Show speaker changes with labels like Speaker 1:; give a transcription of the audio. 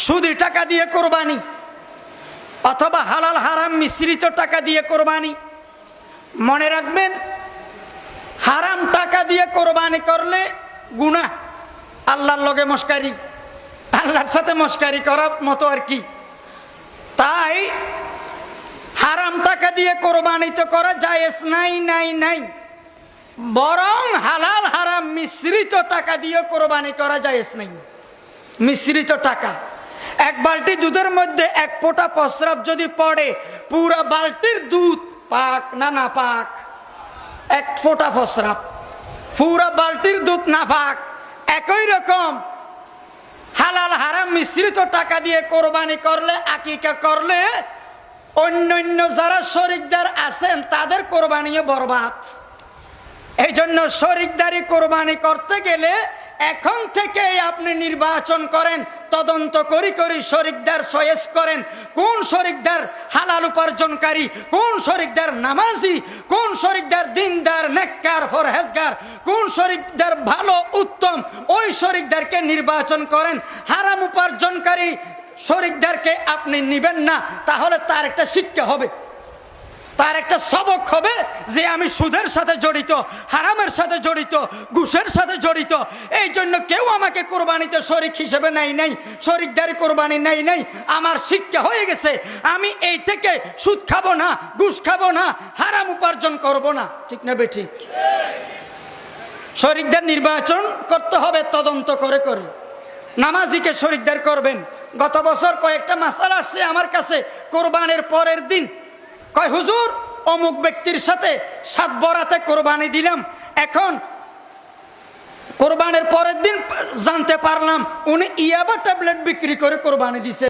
Speaker 1: সুদি টাকা দিয়ে কোরবানি অথবা হালাল হারাম মিশ্রিত টাকা দিয়ে কোরবানি। মনে রাখবেন, হারাম টাকা দিয়ে কোরবানি করলে গুনাহ, আল্লাহর লগে মস্কারি, আল্লাহর সাথে মস্কারি করার মতো আর কি। তাই হারাম টাকা দিয়ে কোরবানি তো করা জায়েজ নাই, বরং হালাল হারাম মিশ্রিত টাকা দিয়ে কোরবানি করা জায়েজ নাই। মিশ্রিত টাকা, এক বালতি দুধের মধ্যে এক ফোঁটা প্রস্রাব যদি পড়ে, পুরা বালতির দুধ পাক না না পাক? এক ফোঁটা প্রস্রাব, পুরা বালতির দুধ না পাক। একই রকম হালাল হারাম মিশ্রিত টাকা দিয়ে কোরবানি করলে, আকিকা করলে, অন্যান্য যারা শরিকদার আছেন তাদের কোরবানিও বরবাদ। এই জন্য শরিকদারি কোরবানি করতে গেলে এখন থেকে আপনি নির্বাচন করেন, তদন্ত করি শরিকদার চয়েস করেন। কোন শরিকদার হালাল উপার্জনকারী, কোন শরিকদার নামাজি, কোন শরিকদার দিনদার নেককার ফরহেজগার, কোন শরিকদার ভালো উত্তম, ওই শরিকদারকে নির্বাচন করেন। হারাম উপার্জনকারী শরিকদারকে আপনি নিবেন না, তাহলে তার একটা শিক্ষা হবে, তার একটা সবক হবে যে আমি সুদের সাথে জড়িত, হারামের সাথে জড়িত, ঘুষের সাথে জড়িত। এই জন্য কেউ আমাকে কোরবানিতে শরিক হিসেবে নাই, শরিকদারি কোরবানি নাই। আমার শিক্ষা হয়ে গেছে, আমি এই থেকে সুদ খাবো না, ঘুষ খাবো না, হারাম উপার্জন করব না। ঠিক না বেঠিক? শরিকদার নির্বাচন করতে হবে তদন্ত করে। নামাজিকে শরিকদার করবেন। গত বছর কয়েকটা মাসালা আসছে আমার কাছে, কোরবানির পরের দিন কয় হুজুর অমুক ব্যক্তির সাথে 7 বরাতে কোরবানি দিলাম, এখন কোরবানির পরের দিন জানতে পারলাম উনি ইয়াবা ট্যাবলেট বিক্রি করে কোরবানি দিছে।